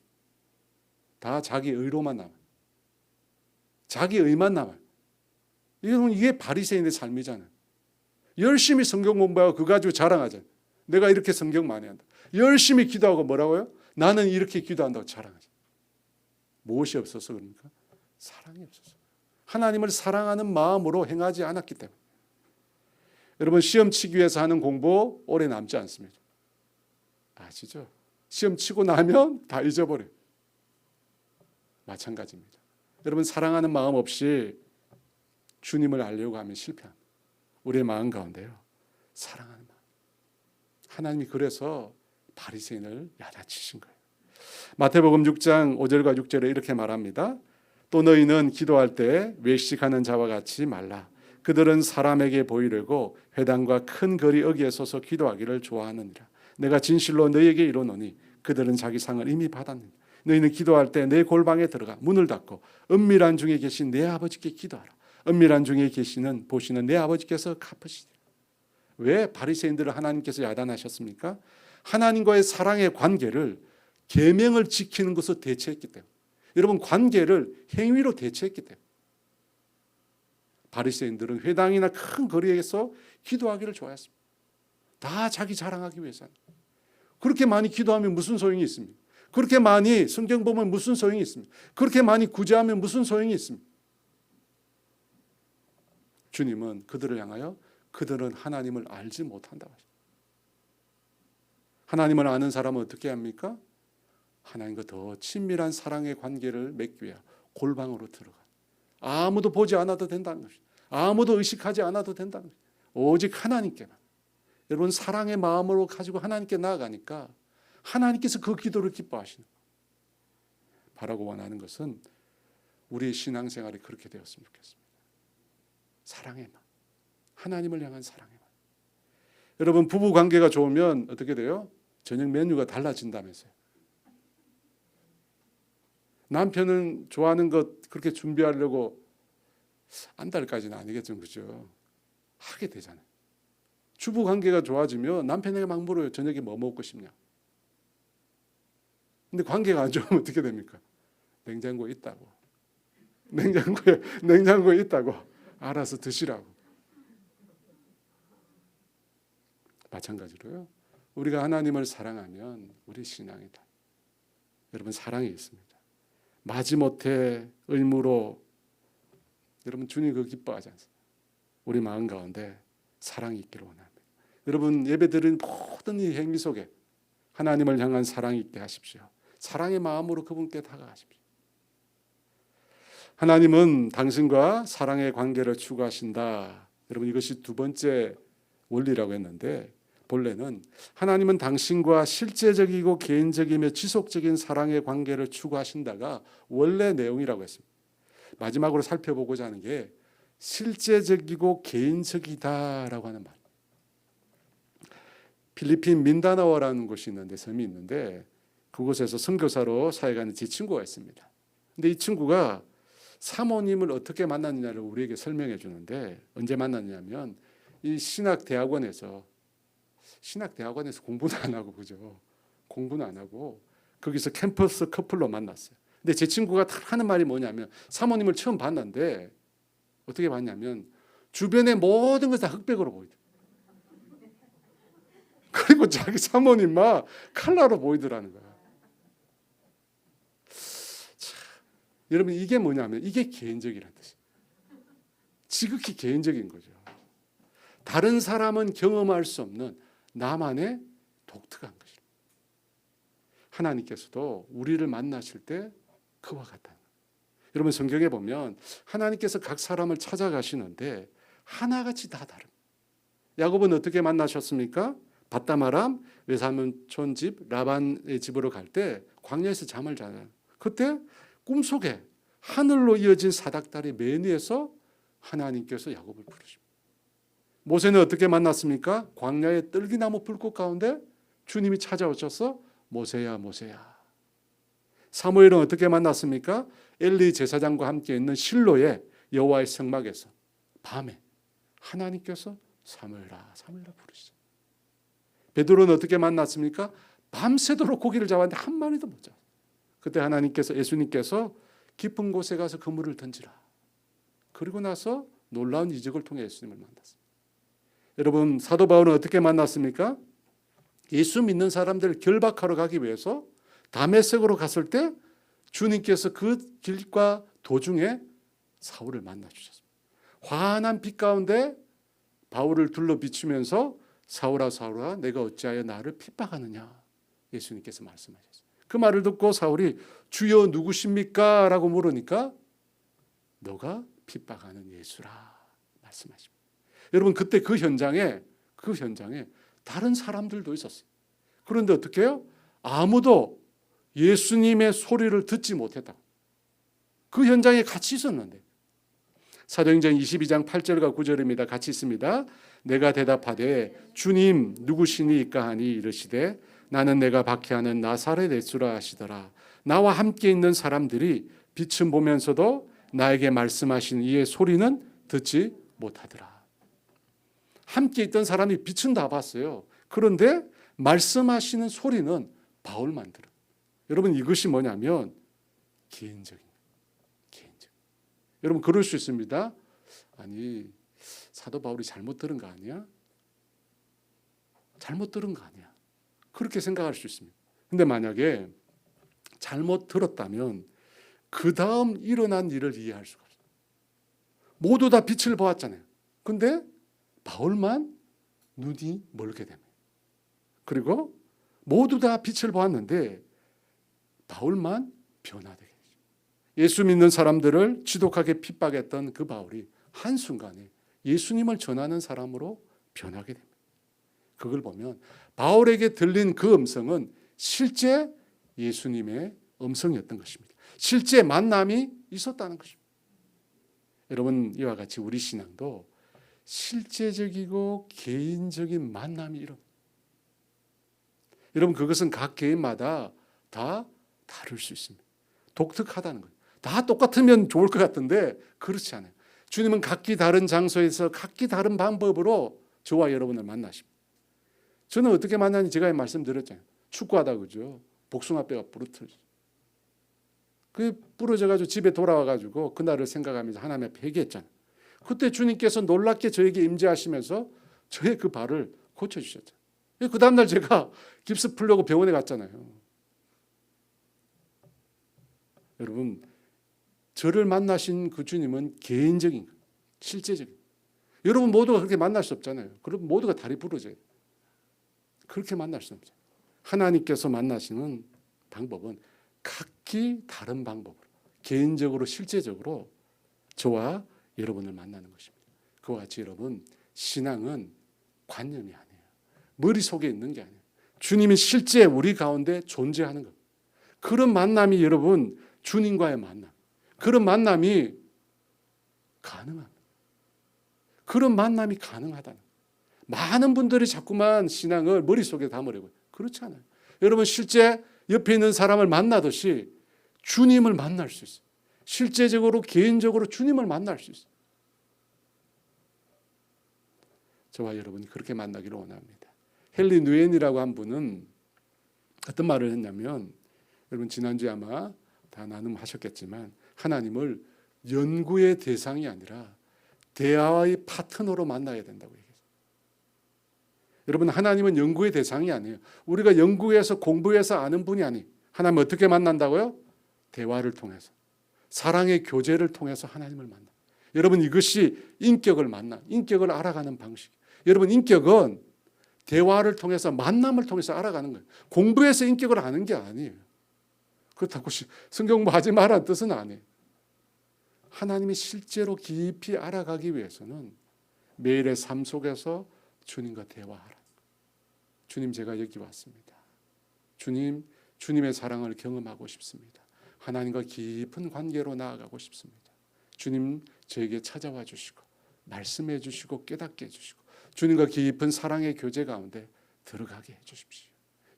다 자기 의로만 남아요. 자기 의만 남아요. 이게 바리새인의 삶이잖아요. 열심히 성경 공부하고 그거 가지고 자랑하잖아요. 내가 이렇게 성경 많이 한다. 열심히 기도하고 뭐라고요? 나는 이렇게 기도한다고 자랑하죠. 무엇이 없어서 그럽니까? 사랑이 없어서. 하나님을 사랑하는 마음으로 행하지 않았기 때문에. 여러분, 시험 치기 위해서 하는 공부 오래 남지 않습니다. 아시죠? 시험 치고 나면 다 잊어버려요. 마찬가지입니다. 여러분, 사랑하는 마음 없이 주님을 알려고 하면 실패합니다. 우리의 마음 가운데요, 사랑하는 마음. 하나님이 그래서 바리새인을 야단치신 거예요. 마태복음 6장 5절과 6절에 이렇게 말합니다. 또 너희는 기도할 때 외식하는 자와 같이 말라. 그들은 사람에게 보이려고 회당과 큰 거리 어귀에 서서 기도하기를 좋아하느니라. 내가 진실로 너희에게 이르노니 그들은 자기 상을 이미 받았느니라. 너희는 기도할 때 내 골방에 들어가 문을 닫고 은밀한 중에 계신 내 아버지께 기도하라. 은밀한 중에 계시는 보시는 내 아버지께서 갚으시리라. 왜 바리새인들을 하나님께서 야단하셨습니까? 하나님과의 사랑의 관계를 계명을 지키는 것으로 대체했기 때문에. 여러분, 관계를 행위로 대체했기 때문에. 바리새인들은 회당이나 큰 거리에서 기도하기를 좋아했습니다. 다 자기 자랑하기 위해서. 그렇게 많이 기도하면 무슨 소용이 있습니까? 그렇게 많이 성경 보면 무슨 소용이 있습니까? 그렇게 많이 구제하면 무슨 소용이 있습니까? 주님은 그들을 향하여 그들은 하나님을 알지 못한다고 하십니다. 하나님을 아는 사람은 어떻게 합니까? 하나님과 더 친밀한 사랑의 관계를 맺기 위해 골방으로 들어가. 아무도 보지 않아도 된다는 것입니다. 아무도 의식하지 않아도 된다는 것입니다. 오직 하나님께만. 여러분, 사랑의 마음으로 가지고 하나님께 나아가니까 하나님께서 그 기도를 기뻐하시는 거예요. 바라고 원하는 것은 우리의 신앙생활이 그렇게 되었으면 좋겠습니다. 사랑의 마음. 하나님을 향한 사랑의 마음. 여러분, 부부 관계가 좋으면 어떻게 돼요? 저녁 메뉴가 달라진다면서요. 남편은 좋아하는 것 그렇게 준비하려고 한 달까지는 아니겠죠, 그죠? 하게 되잖아요. 주부 관계가 좋아지면 남편에게 막 물어요. 저녁에 뭐 먹고 싶냐? 근데 관계가 안 좋으면 어떻게 됩니까? 냉장고에 있다고. 냉장고에 있다고. 알아서 드시라고. 마찬가지로요. 우리가 하나님을 사랑하면 우리 신앙이다. 여러분, 사랑이 있습니다. 마지못해 의무로 여러분, 주님 그거 기뻐하지 않습니까? 우리 마음 가운데 사랑이 있기를 원합니다. 여러분, 예배드리는 모든 이 행위 속에 하나님을 향한 사랑이 있게 하십시오. 사랑의 마음으로 그분께 다가가십시오. 하나님은 당신과 사랑의 관계를 추구하신다. 여러분, 이것이 두 번째 원리라고 했는데 본래는 하나님은 당신과 실제적이고 개인적이며 지속적인 사랑의 관계를 추구하신다가 원래 내용이라고 했습니다. 마지막으로 살펴보고자 하는 게 실제적이고 개인적이다라고 하는 말. 필리핀 민다나오라는 곳이 있는데, 섬이 있는데 그곳에서 선교사로 사역하는 제 친구가 있습니다. 근데 이 친구가 사모님을 어떻게 만났느냐를 우리에게 설명해 주는데, 언제 만났냐면 이 신학대학원에서 공부는 안 하고, 그죠? 공부는 안 하고 거기서 캠퍼스 커플로 만났어요. 근데 제 친구가 하는 말이 뭐냐면, 사모님을 처음 봤는데 어떻게 봤냐면 주변의 모든 것이 다 흑백으로 보이더라고요. 그리고 자기 사모님만 칼라로 보이더라는 거야. 참, 여러분, 이게 뭐냐면 이게 개인적이라는 뜻이에요. 지극히 개인적인 거죠. 다른 사람은 경험할 수 없는 나만의 독특한 것입니다. 하나님께서도 우리를 만나실 때 그와 같다는 거예요. 여러분, 성경에 보면 하나님께서 각 사람을 찾아가시는데 하나같이 다 다릅니다. 야곱은 어떻게 만나셨습니까? 밧다마람 외사촌 집 라반의 집으로 갈 때 광야에서 잠을 자요. 그때 꿈속에 하늘로 이어진 사닥다리 맨 위에서 하나님께서 야곱을 부르십니다. 모세는 어떻게 만났습니까? 광야의 떨기나무 불꽃 가운데 주님이 찾아오셔서 모세야 모세야. 사무엘은 어떻게 만났습니까? 엘리 제사장과 함께 있는 실로의 여호와의 성막에서 밤에 하나님께서 사무엘아 사무엘아 부르시죠. 베드로는 어떻게 만났습니까? 밤새도록 고기를 잡았는데 한 마리도 못 잡았어요. 그때 하나님께서, 예수님께서 깊은 곳에 가서 그물을 던지라. 그리고 나서 놀라운 이적을 통해 예수님을 만났습니다. 여러분, 사도 바울은 어떻게 만났습니까? 예수 믿는 사람들을 결박하러 가기 위해서 다메섹으로 갔을 때 주님께서 그 길과 도중에 사울을 만나 주셨습니다. 환한 빛 가운데 바울을 둘러 비추면서 사울아 사울아 내가 어찌하여 나를 핍박하느냐 예수님께서 말씀하셨어요. 그 말을 듣고 사울이 주여 누구십니까? 라고 물으니까 너가 핍박하는 예수라 말씀하십니다. 여러분, 그때 그 현장에 다른 사람들도 있었어요. 그런데 어떻게 해요? 아무도 예수님의 소리를 듣지 못했다. 그 현장에 같이 있었는데, 사도행전 22장 8절과 9절입니다. 같이 있습니다. 내가 대답하되 주님 누구시니까 하니 이르시되 나는 내가 박해하는 나사렛 예수라 하시더라. 나와 함께 있는 사람들이 빛은 보면서도 나에게 말씀하신 이의 소리는 듣지 못하더라. 함께 있던 사람이 빛은 다 봤어요. 그런데 말씀하시는 소리는 바울만 들어요. 여러분, 이것이 뭐냐면 개인적. 여러분, 그럴 수 있습니다. 아니, 사도 바울이 잘못 들은 거 아니야? 잘못 들은 거 아니야? 그렇게 생각할 수 있습니다. 근데 만약에 잘못 들었다면 그 다음 일어난 일을 이해할 수가 없어요. 모두 다 빛을 보았잖아요. 근데 바울만 눈이 멀게 됩니다. 그리고 모두 다 빛을 보았는데 바울만 변화되게 되죠. 예수 믿는 사람들을 지독하게 핍박했던 그 바울이 한순간에 예수님을 전하는 사람으로 변하게 됩니다. 그걸 보면 바울에게 들린 그 음성은 실제 예수님의 음성이었던 것입니다. 실제 만남이 있었다는 것입니다. 여러분, 이와 같이 우리 신앙도 실제적이고 개인적인 만남이 일어납니다. 여러분, 그것은 각 개인마다 다 다를 수 있습니다. 독특하다는 거예요. 다 똑같으면 좋을 것 같은데 그렇지 않아요. 주님은 각기 다른 장소에서 각기 다른 방법으로 저와 여러분을 만나십니다. 저는 어떻게 만나는지 제가 말씀드렸잖아요. 축구하다 그죠. 복숭아뼈가 부러뜨렸어요. 그 부러져가지고 집에 돌아와가지고 그날을 생각하면서 하나님 앞에 회개했잖아요. 그때 주님께서 놀랍게 저에게 임재하시면서 저의 그 발을 고쳐주셨죠. 그 다음날 제가 깁스 풀려고 병원에 갔잖아요. 여러분, 저를 만나신 그 주님은 개인적인 거예요. 실제적인. 여러분 모두가 그렇게 만날 수 없잖아요. 그럼 모두가 다리 부러져요. 그렇게 만날 수 없어요. 하나님께서 만나시는 방법은 각기 다른 방법으로 개인적으로 실제적으로 저와 여러분을 만나는 것입니다. 그와 같이 여러분, 신앙은 관념이 아니에요. 머릿속에 있는 게 아니에요. 주님이 실제 우리 가운데 존재하는 것. 그런 만남이 여러분 주님과의 만남. 그런 만남이 가능합니다. 그런 만남이 가능하다는 거예요. 많은 분들이 자꾸만 신앙을 머릿속에 담으려고 해요. 그렇지 않아요. 여러분 실제 옆에 있는 사람을 만나듯이 주님을 만날 수 있어요. 실제적으로 개인적으로 주님을 만날 수 있어요. 저와 여러분이 그렇게 만나기를 원합니다. 헨리 누엔이라고 한 분은 어떤 말을 했냐면, 여러분 지난주에 아마 다 나눔하셨겠지만 하나님을 연구의 대상이 아니라 대화의 파트너로 만나야 된다고 얘기했어요. 여러분 하나님은 연구의 대상이 아니에요. 우리가 연구해서 공부해서 아는 분이 아니에요. 하나님 어떻게 만난다고요? 대화를 통해서, 사랑의 교제를 통해서 하나님을 만나. 여러분 이것이 인격을 인격을 알아가는 방식. 여러분 인격은 대화를 통해서, 만남을 통해서 알아가는 거예요. 공부해서 인격을 아는 게 아니에요. 그렇다고 성경 공부하지 말라는 뜻은 아니에요. 하나님이 실제로 깊이 알아가기 위해서는 매일의 삶 속에서 주님과 대화하라. 주님 제가 여기 왔습니다. 주님의 사랑을 경험하고 싶습니다. 하나님과 깊은 관계로 나아가고 싶습니다. 주님 저에게 찾아와 주시고 말씀해 주시고 깨닫게 해 주시고 주님과 깊은 사랑의 교제 가운데 들어가게 해 주십시오.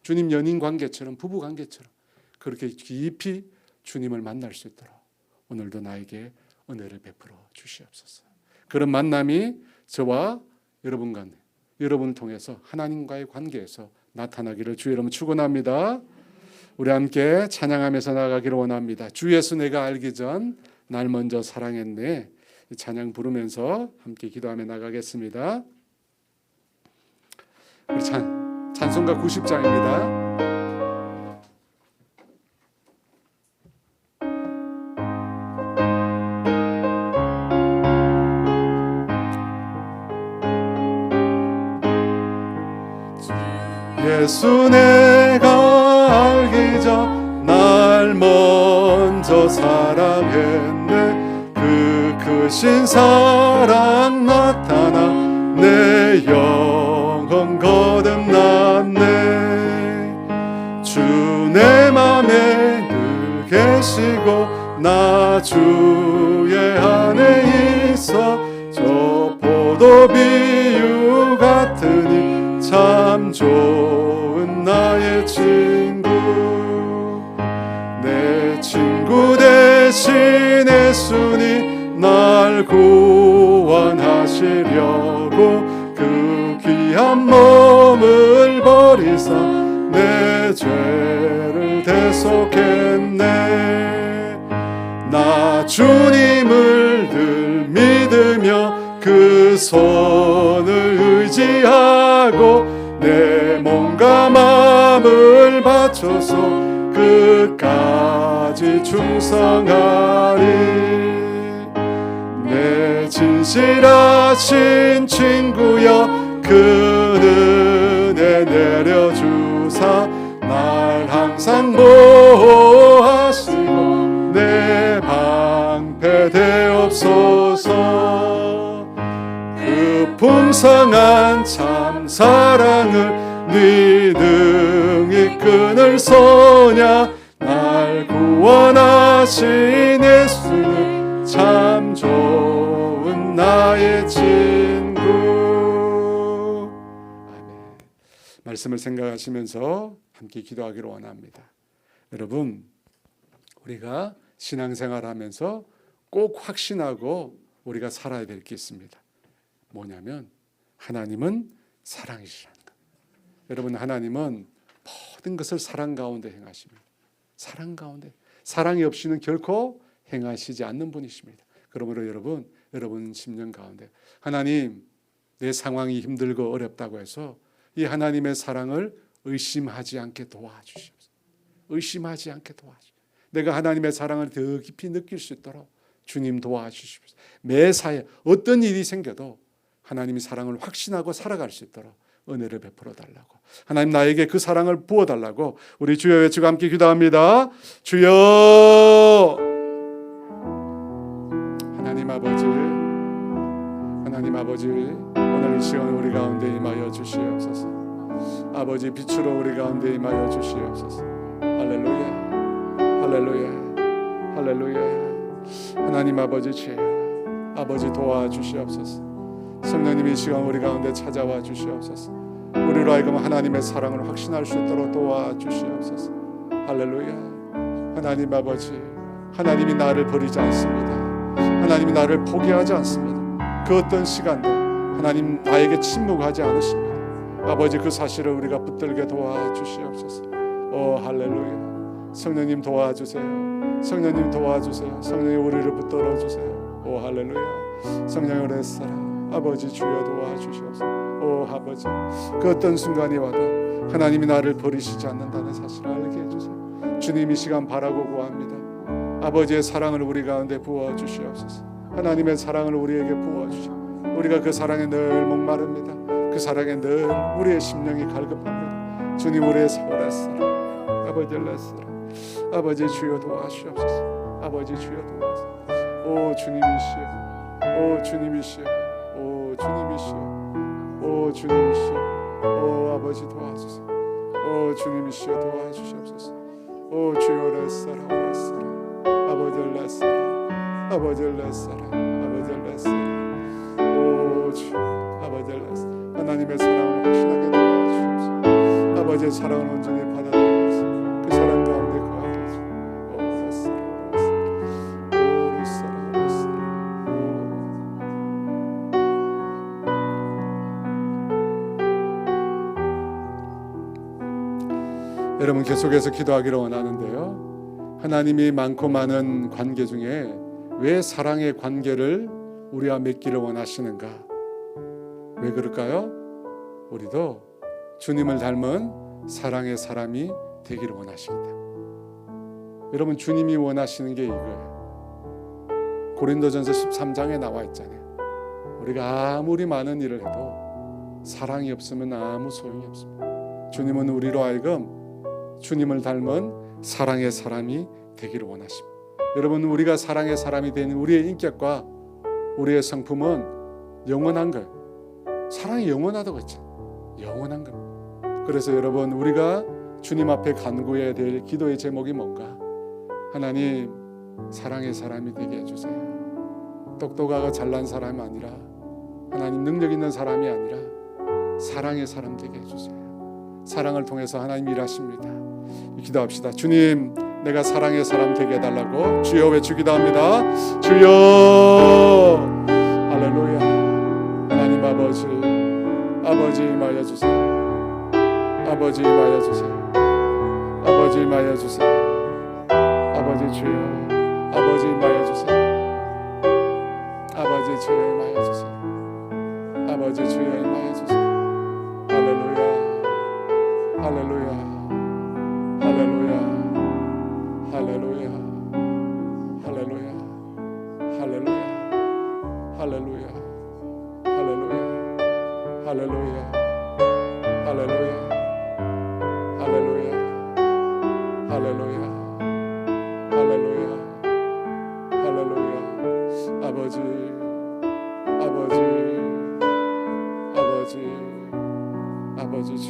주님 연인 관계처럼, 부부 관계처럼 그렇게 깊이 주님을 만날 수 있도록 오늘도 나에게 은혜를 베풀어 주시옵소서. 그런 만남이 저와 여러분 간에, 여러분을 통해서 하나님과의 관계에서 나타나기를 주의 이름으로 축원합니다. 우리 함께 찬양하면서 나아가기를 원합니다. 주 예수 내가 알기 전 날 먼저 사랑했네. 찬양 부르면서 함께 기도하며 나가겠습니다. 우리 찬송가 90장입니다. 예수 내가 알기 전 날 먼저 사랑했네. 그 크신 사랑 나타나 내 영혼 거듭났네. 주 내 맘에 늘 계시고 나 주의 안에 있어. 저 포도 비유 같으니 참 좋은 나의 친구. 내 친구 대신 예수님 날 구원하시려고 그 귀한 몸을 버리사 내 죄를 대속했네. 나 주님을 늘 믿으며 그 손을 의지하고 내 몸과 마음을 바쳐서 끝까지 충성하리. 내 진실하신 친구여 그 은혜 내려주사 날 항상 보호하시고 내 방패 되옵소서. 그 풍성한 참 사랑을 네 능히 끊을 소냐. 날 구원하신 예수는 참 좋은 나의 친구. 아멘. 말씀을 생각하시면서 함께 기도하기를 원합니다. 여러분 우리가 신앙생활하면서 꼭 확신하고 우리가 살아야 될 게 있습니다. 뭐냐면 하나님은 사랑이시라는 것. 여러분 하나님은 모든 것을 사랑 가운데 행하십니다. 사랑 가운데, 사랑이 없이는 결코 행하시지 않는 분이십니다. 그러므로 여러분 심령 가운데 하나님 내 상황이 힘들고 어렵다고 해서 이 하나님의 사랑을 의심하지 않게 도와주시옵소서. 의심하지 않게 도와주시옵소서. 내가 하나님의 사랑을 더 깊이 느낄 수 있도록 주님 도와주시옵소서. 매사에 어떤 일이 생겨도 하나님의 사랑을 확신하고 살아갈 수 있도록 은혜를 베풀어 달라고, 하나님 나에게 그 사랑을 부어 달라고 우리 주여 외치고 함께 기도합니다. 주여. 하나님 아버지 오늘 이 시간 우리 가운데 임하여 주시옵소서. 아버지 빛으로 우리 가운데 임하여 주시옵소서. 할렐루야 할렐루야 할렐루야. 하나님 아버지 주여 아버지 도와주시옵소서. 성령님 이 시간 우리 가운데 찾아와 주시옵소서. 우리로 하여금 하나님의 사랑을 확신할 수 있도록 도와주시옵소서. 할렐루야. 하나님 아버지, 하나님이 나를 버리지 않습니다. 하나님이 나를 포기하지 않습니다. 그 어떤 시간도 하나님 나에게 침묵하지 않으십니다. 아버지 그 사실을 우리가 붙들게 도와주시옵소서. 오 할렐루야. 성령님 도와주세요. 성령님 도와주세요. 성령님 우리를 붙들어 주세요. 오 할렐루야. 성령의 레스라 아버지 주여 도와주시옵소서. 오 아버지 그 어떤 순간이 와도 하나님이 나를 버리시지 않는다는 사실을 알게 해주세요. 주님 이 시간 바라고 구합니다. 아버지의 사랑을 우리 가운데 부어주시옵소서. 하나님의 사랑을 우리에게 부어주시옵소서. 우리가 그 사랑에 늘 목마릅니다. 그 사랑에 늘 우리의 심령이 갈급합니다. 주님 우리의 사랑을 사랑 아버지 레스라 아버지 주여 도와주시옵소서. 아버지 주여 도와주시옵소서. 오 주님이시여 오 주님이시여 오 주님이시여 오 주님이시여 오 아버지 도와주세요. 오 주님이시여 도와주시옵소서. 오 주여 레스라 레스라 아버지 레스라 아버지 레스라 아버지 레스라 오 주 아버지 레스라 하나님의 사랑을 확신하게 도와주시옵소서. 아버지의 사랑을 온전히 받아들이고 있습니다. 그 사랑 가운데 거하게 해주시옵소서. 오 레스라 오 레스라 레스라 여러분 계속해서 기도하기를 원하는데요. 하나님이 많고 많은 관계 중에 왜 사랑의 관계를 우리와 맺기를 원하시는가? 왜 그럴까요? 우리도 주님을 닮은 사랑의 사람이 되기를 원하십니다. 여러분 주님이 원하시는 게 이거예요. 고린도전서 13장에 나와 있잖아요. 우리가 아무리 많은 일을 해도 사랑이 없으면 아무 소용이 없습니다. 주님은 우리로 하여금 주님을 닮은 사랑의 사람이 되기를 원하십니다. 여러분 우리가 사랑의 사람이 되는 우리의 인격과 우리의 성품은 영원한 거예요. 사랑이 영원하다고 했죠. 영원한 겁니다. 그래서 여러분 우리가 주님 앞에 간구해야 될 기도의 제목이 뭔가? 하나님 사랑의 사람이 되게 해주세요. 똑똑하고 잘난 사람이 아니라 하나님 능력 있는 사람이 아니라 사랑의 사람 되게 해주세요. 사랑을 통해서 하나님 일하십니다. 기도합시다. 주님 내가 사랑의 사람 되게 해달라고 주여 외치기도 합니다. 주여 할렐루야. 하나님 아버지 아버지 임하여 주세요. 아버지 임하여 주세요. 아버지 임하여 주세요. 아버지 주여 아버지 임하여 주세요. 아버지 주여 임하여 주세요. 아버지 주여 임하여 주세요. 할렐루야 할렐루야 할렐루야 할렐루야 할렐루야 할렐루야 할렐루야 할렐루야 할렐루야 할렐루야 할렐루야 할렐루야 할렐루야 할렐루야 아버지 아버지 아버지 아버지 주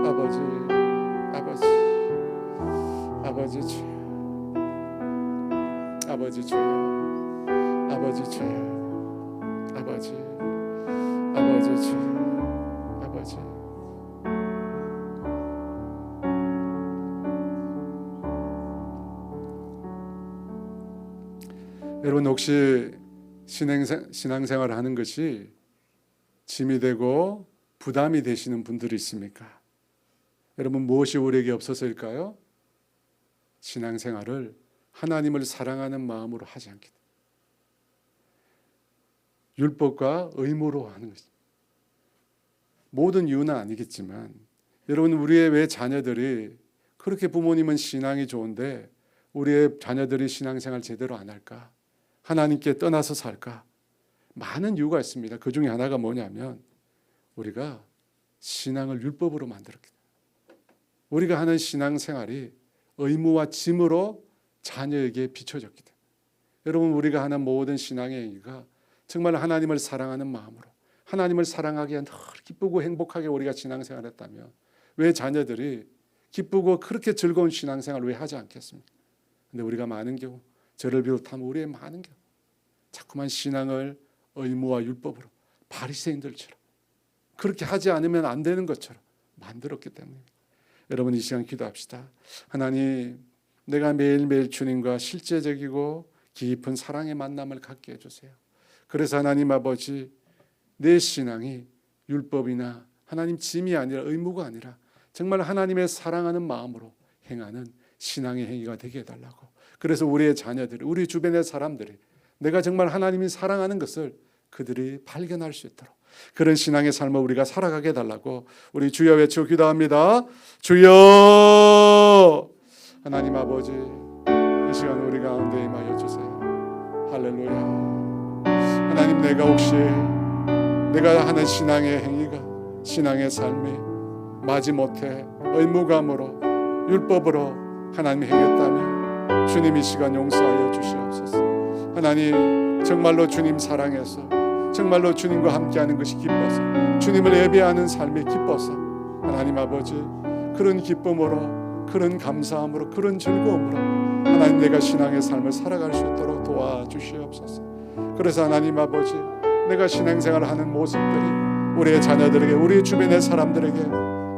아버지 아버지 아버지 주 아버지 주여 아버지 주여 아버지 아버지 주여 아버지 여러분 혹시 신앙생활을 하는 것이 짐이 되고 부담이 되시는 분들이 있습니까? 여러분 무엇이 우리에게 없어서일까요? 신앙생활을 하나님을 사랑하는 마음으로 하지 않기 때문에 율법과 의무로 하는 것입니다. 모든 이유는 아니겠지만 여러분 우리의 왜 자녀들이 그렇게 부모님은 신앙이 좋은데 우리의 자녀들이 신앙생활 제대로 안 할까? 하나님께 떠나서 살까? 많은 이유가 있습니다. 그 중에 하나가 뭐냐면 우리가 신앙을 율법으로 만들었기 때문에 우리가 하는 신앙생활이 의무와 짐으로 자녀에게 비춰졌기 때문에 여러분 우리가 하는 모든 신앙의 행위가 정말 하나님을 사랑하는 마음으로 하나님을 사랑하기에 늘 기쁘고 행복하게 우리가 신앙생활했다면 왜 자녀들이 기쁘고 그렇게 즐거운 신앙생활을 왜 하지 않겠습니까? 근데 우리가 많은 경우, 저를 비롯하면 우리의 많은 경우 자꾸만 신앙을 의무와 율법으로 바리새인들처럼 그렇게 하지 않으면 안 되는 것처럼 만들었기 때문입니다. 여러분, 이 시간 기도합시다. 하나님, 내가 매일매일 주님과 실제적이고 깊은 사랑의 만남을 갖게 해주세요. 그래서 하나님 아버지, 내 신앙이 율법이나 하나님 짐이 아니라 의무가 아니라 정말 하나님의 사랑하는 마음으로 행하는 신앙의 행위가 되게 해달라고. 그래서 우리의 자녀들이, 우리 주변의 사람들이 내가 정말 하나님이 사랑하는 것을 그들이 발견할 수 있도록 그런 신앙의 삶을 우리가 살아가게 해달라고 우리 주여 외치고 기도합니다. 주여! 하나님 아버지, 이 시간 우리 가운데 임하여 주세요. 할렐루야. 하나님, 내가 하는 신앙의 행위가, 신앙의 삶이 마지못해 의무감으로 율법으로 하나님 행했다면 주님 이 시간 용서하여 주시옵소서. 하나님, 정말로 주님 사랑해서 정말로 주님과 함께하는 것이 기뻐서 주님을 예배하는 삶이 기뻐서 하나님 아버지, 그런 기쁨으로, 그런 감사함으로, 그런 즐거움으로 하나님 내가 신앙의 삶을 살아갈 수 있도록 도와주시옵소서. 그래서 하나님 아버지, 내가 신앙생활을 하는 모습들이 우리의 자녀들에게, 우리 주변의 사람들에게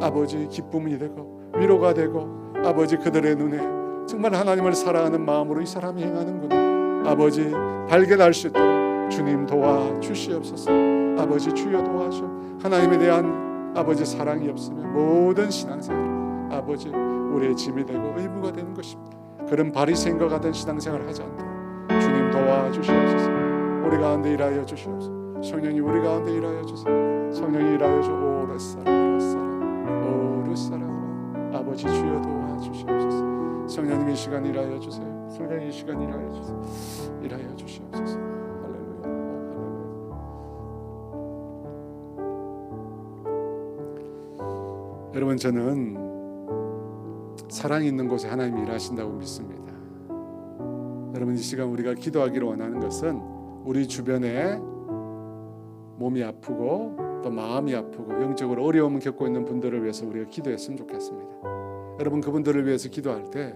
아버지 기쁨이 되고 위로가 되고 아버지, 그들의 눈에 정말 하나님을 사랑하는 마음으로 이 사람이 행하는구나 아버지 발견할 수 있도록 주님 도와주시옵소서. 아버지, 주여 도와주시오. 하나님에 대한 아버지 사랑이 없으면 모든 신앙생활 아버지 우리의 짐이 되고 의무가 되는 것입니다. 그런 바리새인과 같은 신앙생활을 하지 않도록 주님 도와주시옵소서. 우리 가운데 일하여 주시옵소서. 성령이 우리 가운데 일하여 주세요. 성령이 일하여 주 오르사라 아버지, 주여 도와주시옵소서. 성령님 이 시간 일하여 주세요. 성령님 이 시간 일하여 주세요. 일하여 주시옵소서. 할렐루야. 여러분, 저는 사랑이 있는 곳에 하나님이 일하신다고 믿습니다. 여러분, 이 시간 우리가 기도하기를 원하는 것은 우리 주변에 몸이 아프고 또 마음이 아프고 영적으로 어려움을 겪고 있는 분들을 위해서 우리가 기도했으면 좋겠습니다. 여러분, 그분들을 위해서 기도할 때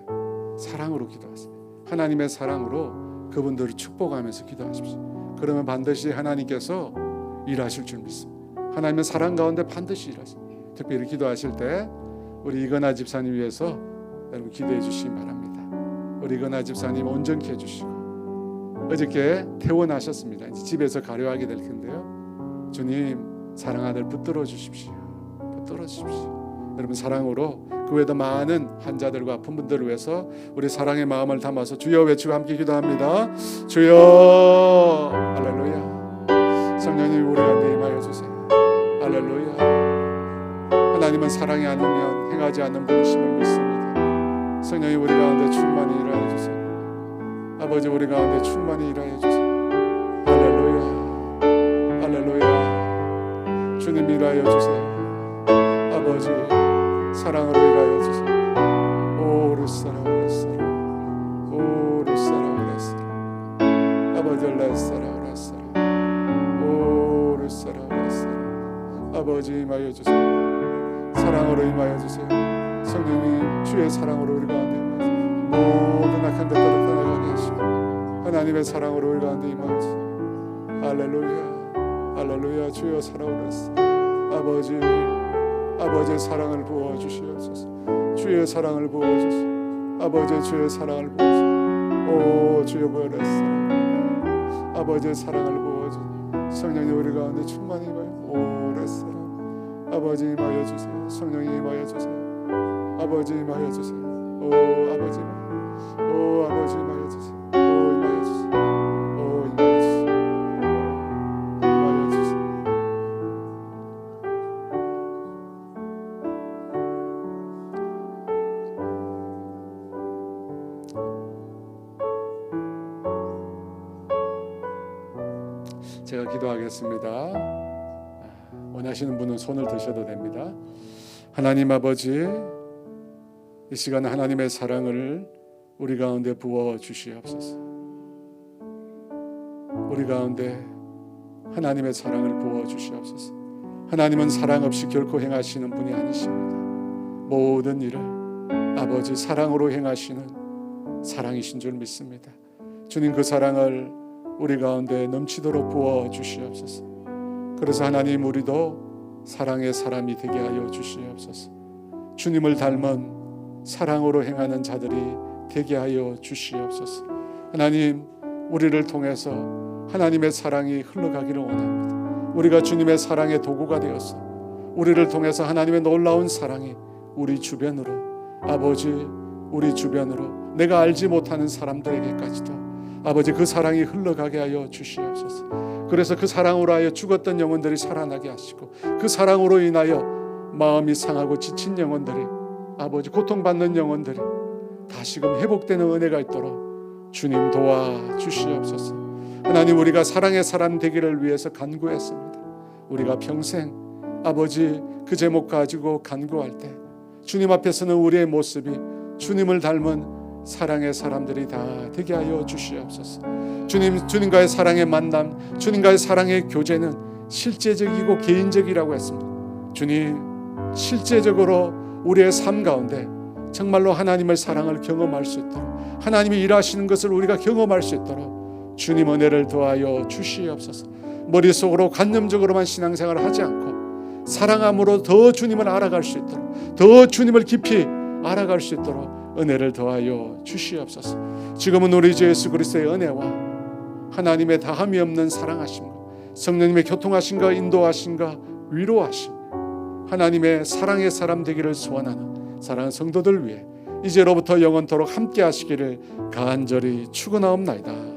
사랑으로 기도하세요. 하나님의 사랑으로 그분들을 축복하면서 기도하십시오. 그러면 반드시 하나님께서 일하실 줄 믿습니다. 하나님의 사랑 가운데 반드시 일하십니다. 특별히 기도하실 때 우리 이건아 집사님 위해서 여러분 기도해 주시기 바랍니다. 우리 이건아 집사님 온전케 해주시고, 어저께 퇴원하셨습니다. 이제 집에서 가려하게 될 텐데요, 주님 사랑 아들 붙들어 주십시오. 붙들어 주십시오. 여러분, 사랑으로 그 외에도 많은 환자들과 아픈 분들을 위해서 우리 사랑의 마음을 담아서 주여 외치고 함께 기도합니다. 주여! 할렐루야. 성령님 우리 가운데 임하여 주세요. 할렐루야. 하나님은 사랑이 아니면 행하지 않는 분이심을 믿습니다. 성령이 우리 가운데 충만히 일하여 주세요. 아버지, 우리 가운데 충만히 일하여 주세요. 할렐루야. 할렐루야. 주님 일하여 주세요. 아버지, 사랑으로 일하여 주세요. 오르사라 오르사라 오르사라 오르사라 아버지, 레사라 오르사라 오르사라 오르사라 아버지 임하여 주세요. 사랑으로 임하여 주세요. 성령님 주의 사랑으로 우리 가운데 임하여 모든 악한 것들을 떠나가게 하시고 하나님의 사랑으로 우리 가운데 임하여 주세요. 할렐루야. 할렐루야. 주여 살아오셨어. 아버지, 아버지의 사랑을 부어주시옵소서. 주의 사랑을 부어주시옵소서. 아버지의 주의 사랑을 부어주시옵소서. 오 주여 부어주시옵소서. 아버지의 사랑을 부어주시옵소서. 성령이 우리 가운데 충만히 임하여 오랬사라. 아버지 임하여 주세요. 성령이 임하여 주세요. 아버지 임하여 주세요. 오 아버지, 오 아버지 임하여 주세요. 오 임하여 주세요. 오 임하여 주세요. 임하여 주세요. 제가 기도하겠습니다. 원하시는 분은 손을 드셔도 됩니다. 하나님 아버지, 이 시간 하나님의 사랑을 우리 가운데 부어 주시옵소서. 우리 가운데 하나님의 사랑을 부어주시옵소서. 하나님은 사랑 없이 결코 행하시는 분이 아니십니다. 모든 일을 아버지 사랑으로 행하시는 사랑이신 줄 믿습니다. 주님, 그 사랑을 우리 가운데 넘치도록 부어주시옵소서. 그래서 하나님, 우리도 사랑의 사람이 되게 하여 주시옵소서. 주님을 닮은 사랑으로 행하는 자들이 되게 하여 주시옵소서. 하나님, 우리를 통해서 하나님의 사랑이 흘러가기를 원합니다. 우리가 주님의 사랑의 도구가 되어서 우리를 통해서 하나님의 놀라운 사랑이 우리 주변으로, 아버지, 우리 주변으로 내가 알지 못하는 사람들에게까지도 아버지 그 사랑이 흘러가게 하여 주시옵소서. 그래서 그 사랑으로 하여 죽었던 영혼들이 살아나게 하시고, 그 사랑으로 인하여 마음이 상하고 지친 영혼들이, 아버지 고통받는 영혼들이 다시금 회복되는 은혜가 있도록 주님 도와주시옵소서. 하나님, 우리가 사랑의 사람 되기를 위해서 간구했습니다. 우리가 평생 아버지 그 제목 가지고 간구할 때 주님 앞에서는 우리의 모습이 주님을 닮은 사랑의 사람들이 다 되게 하여 주시옵소서. 주님과의 사랑의 만남, 주님과의 사랑의 교제는 실제적이고 개인적이라고 했습니다. 주님, 실제적으로 우리의 삶 가운데 정말로 하나님의 사랑을 경험할 수 있도록, 하나님이 일하시는 것을 우리가 경험할 수 있도록 주님 은혜를 더하여 주시옵소서. 머릿속으로 관념적으로만 신앙생활을 하지 않고 사랑함으로 더 주님을 알아갈 수 있도록, 더 주님을 깊이 알아갈 수 있도록 은혜를 더하여 주시옵소서. 지금은 우리 주 예수 그리스도의 은혜와 하나님의 다함이 없는 사랑하심과 성령님의 교통하심과 인도하심과 위로하심, 하나님의 사랑의 사람 되기를 소원하는 사랑하는 성도들 위해 이제로부터 영원토록 함께 하시기를 간절히 축원하옵나이다.